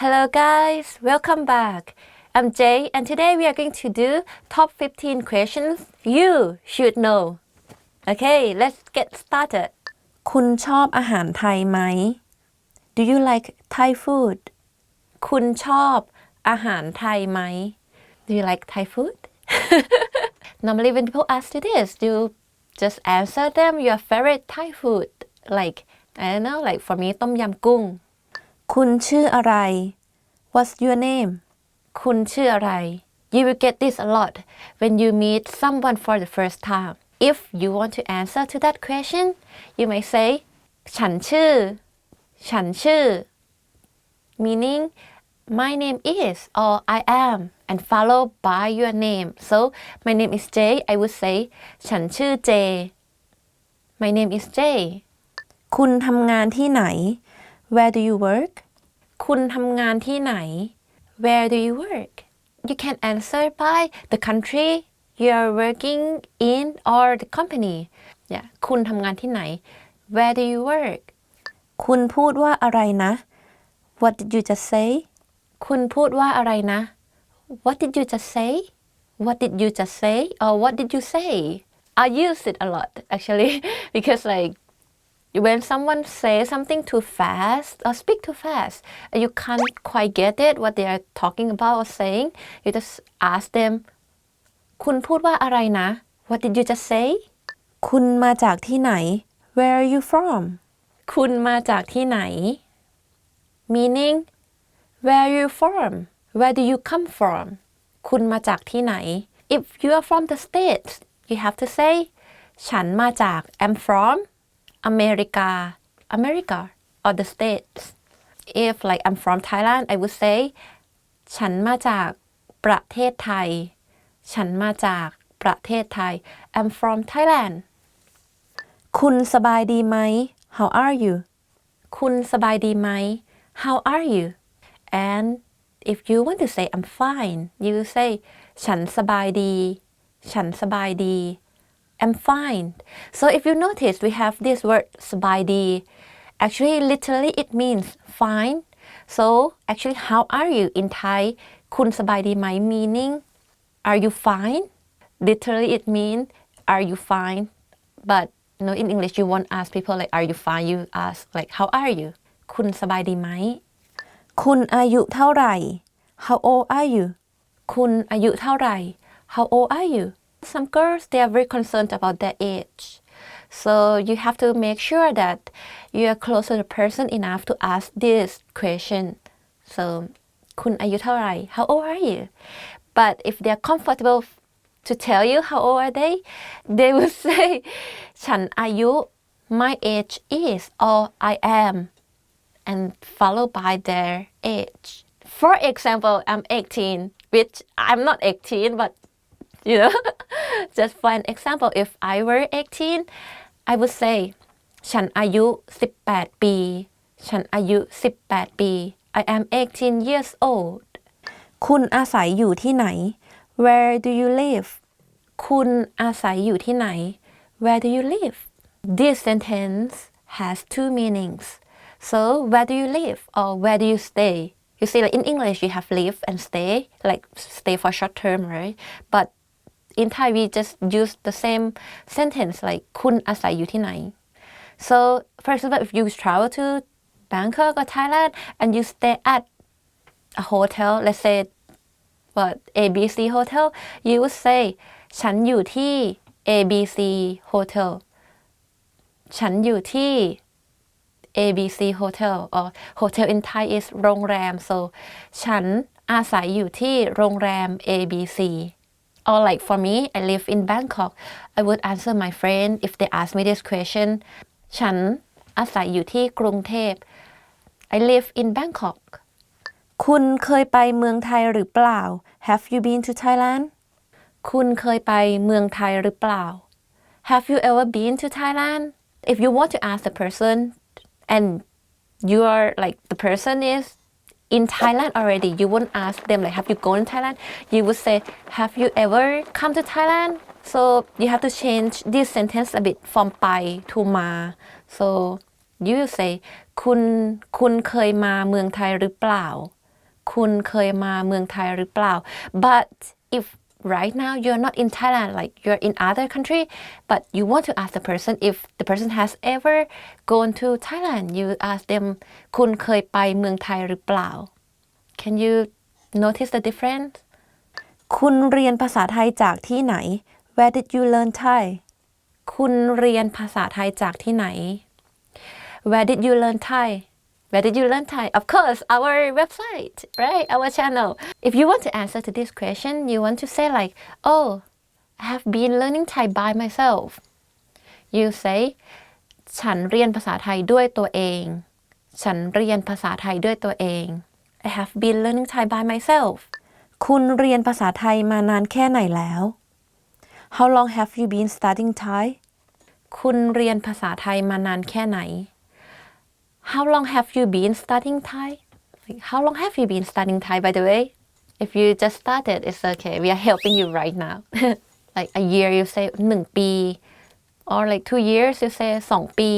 Hello guys, welcome back. I'm Jay and today we are going to do top 15 questions you should know. Okay, let's get started. คุณชอบอาหารไทยไหม Do you like Thai food? คุณชอบอาหารไทยไหม Do you like Thai food? Normally when people ask you this, you just answer them your favorite Thai food. Like, I don't know, like for me, ต้มยำกุ้ง คุณชื่ออะไร What's your name คุณชื่ออะไร You will get this a lot when you meet someone for the first time. If you want to answer to that question, you may say ฉันชื่อ meaning my name is or I am and followed by your name. So my name is Jay. I would say ฉันชื่อ J. My name is Jay. คุณทำงานที่ไหน Where do you work? คุณทำงานที่ไหน Where do you work? You can answer by the country you are working in or the company. Yeah. คุณทำงานที่ไหน Where do you work? คุณพูดว่าอะไรนะ What did you just say? คุณพูดว่าอะไรนะ What did you just say? What did you just say? Or what did you say? I use it a lot actually because like when someone says something too fast or speak too fast, you can't quite get it what they are talking about or saying. You just ask them, คุณพูดว่าอะไรนะ What did you just say? คุณมาจากที่ไหน Where are you from? คุณมาจากที่ไหน Meaning, where are you from? Where do you come from? คุณมาจากที่ไหน If you are from the States, you have to say, ฉันมาจาก I'm from America or the States. If like I'm from Thailand, I would say ฉันมาจากประเทศไทย ฉันมาจากประเทศไทย I'm from Thailand. คุณสบายดีไหม How are you? คุณสบายดีไหม How are you? And if you want to say I'm fine, you say ฉันสบายดี ฉันสบายดี I'm fine. So if you notice, we have this word สบายดี Actually, literally it means fine. So actually, how are you in Thai? คุณสบายดีไหม meaning are you fine? Literally it means are you fine? But in English you won't ask people like are you fine? You ask like how are you? คุณสบายดีไหม คุณอายุเท่าไหร่ How old are you? คุณอายุเท่าไหร่ How old are you? Some girls, they are very concerned about their age. So you have to make sure that you are close to the person enough to ask this question. So คุณอายุเท่าไหร่ How old are you? But if they are comfortable to tell you how old are they will say ฉันอายุ my age is or I am and followed by their age. For example, I'm 18, which I'm not 18, but just for an example, if I were 18, I would say ฉันอายุ18 ปี ฉันอายุ18 ปี I am 18 years old. คุณอาศัยอยู่ที่ไหน Where do you live? คุณอาศัยอยู่ที่ไหน Where do you live? This sentence has two meanings. So where do you live or where do you stay? You see, like in English, you have live and stay, like stay for short term, right? But in Thai, we just use the same sentence, like คุณอาศัยอยู่ที่ไหน So, for example, if you travel to Bangkok or Thailand and you stay at a hotel, let's say, ABC Hotel, you would say ฉันอยู่ที่ ABC Hotel ฉันอยู่ที่ ABC Hotel or hotel in Thai is โรงแรม so ฉันอาศัยอยู่ที่โรงแรม ABC or like for me I live in Bangkok I would answer my friend if they ask me this question ฉันอาศัยอยู่ที่กรุงเทพ I live in Bangkok คุณเคยไปเมืองไทยหรือเปล่า Have you been to Thailand คุณเคยไปเมืองไทยหรือเปล่า Have you ever been to Thailand? If you want to ask the person and you are like the person is in Thailand already, you won't ask them like have you gone to Thailand? You would say have you ever come to Thailand? So you have to change this sentence a bit from ไป to มา So you will say คุณเคยมาเมืองไทยหรือเปล่า คุณเคยมาเมืองไทยหรือเปล่า but if right now you're not in Thailand like you're in other country but you want to ask the person if the person has ever gone to Thailand you ask them คุณเคยไปเมืองไทยหรือเปล่า can you notice the difference คุณเรียนภาษาไทยจากที่ไหน where did you learn Thai คุณเรียนภาษาไทยจากที่ไหน where did you learn Thai Where did you learn Thai? Of course, our website, right? Our channel. If you want to answer to this question, you want to say like, oh, I have been learning Thai by myself. You say, ฉันเรียนภาษาไทยด้วยตัวเอง ฉันเรียนภาษาไทยด้วยตัวเอง I have been learning Thai by myself. คุณเรียนภาษาไทยมานานแค่ไหนแล้ว How long have you been studying Thai? คุณเรียนภาษาไทยมานานแค่ไหนHow long have you been studying Thai? Like, how long have you been studying Thai, by the way? If you just started, it's okay. We are helping you right now. Like a year, you say 1 ปี or like 2 years, you say 2 ปี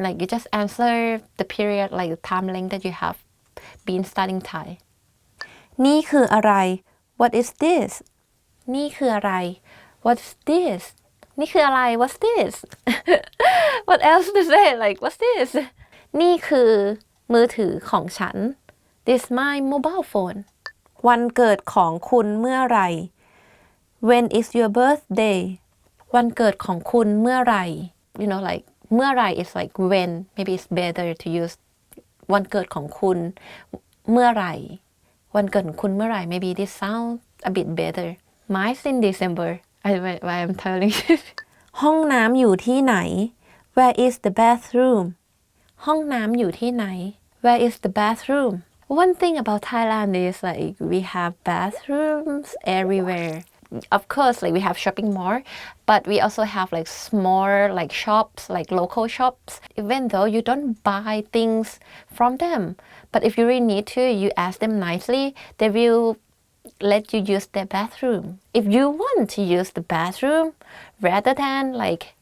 Like you just answer the period, like the time length that you have been studying Thai. นี่คืออะไร What is this? นี่คืออะไร What's this? นี่คืออะไร What's this? What else to say? Like, what's this?นี่คือมือถือของฉัน This is my mobile phone วันเกิดของคุณเมื่อไหร่ When is your birthday วันเกิดของคุณเมื่อไหร่ You know like เมื่อไหร่ is like when maybe it's better to use วันเกิดของคุณเมื่อไหร่วันเกิดของคุณเมื่อไหร่ maybe this sound a bit better Mine's in December I'm telling you ห้องน้ำอยู่ที่ไหน Where is the bathroomห้องน้ำอยู่ที่ไหน Where is the bathroom? One thing about Thailand is like we have bathrooms everywhere. Of course, like we have shopping mall, but we also have like small like shops, like local shops. Even though you don't buy things from them, but if you really need to, you ask them nicely. They will let you use their bathroom. If you want to use the bathroom, rather than like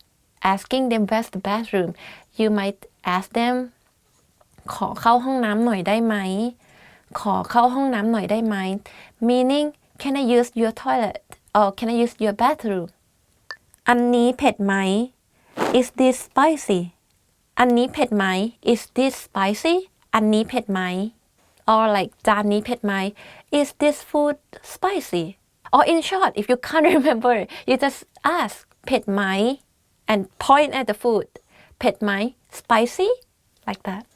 asking them where's the bathroom, you might ask them ขอเข้าห้องน้ำหน่อยได้ไหม ขอเข้าห้องน้ำหน่อยได้ไหม meaning can I use your toilet or can I use your bathroom อันนี้เผ็ดไหม is this spicy อันนี้เผ็ดไหม is this spicy อันนี้เผ็ดไหม or like จานนี้เผ็ดไหม is this food spicy or in short if you can't remember you just ask เผ็ดไหม and point at the food เผ็ดไหม spicy like that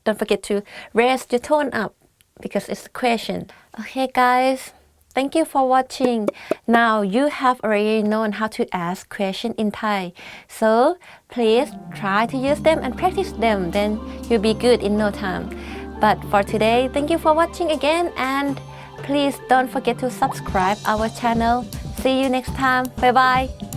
don't forget to raise your tone up because it's a question okay guys thank you for watching now you have already known how to ask question in Thai so please try to use them and practice them then you'll be good in no time but for today thank you for watching again and please don't forget to subscribe our channel see you next time bye bye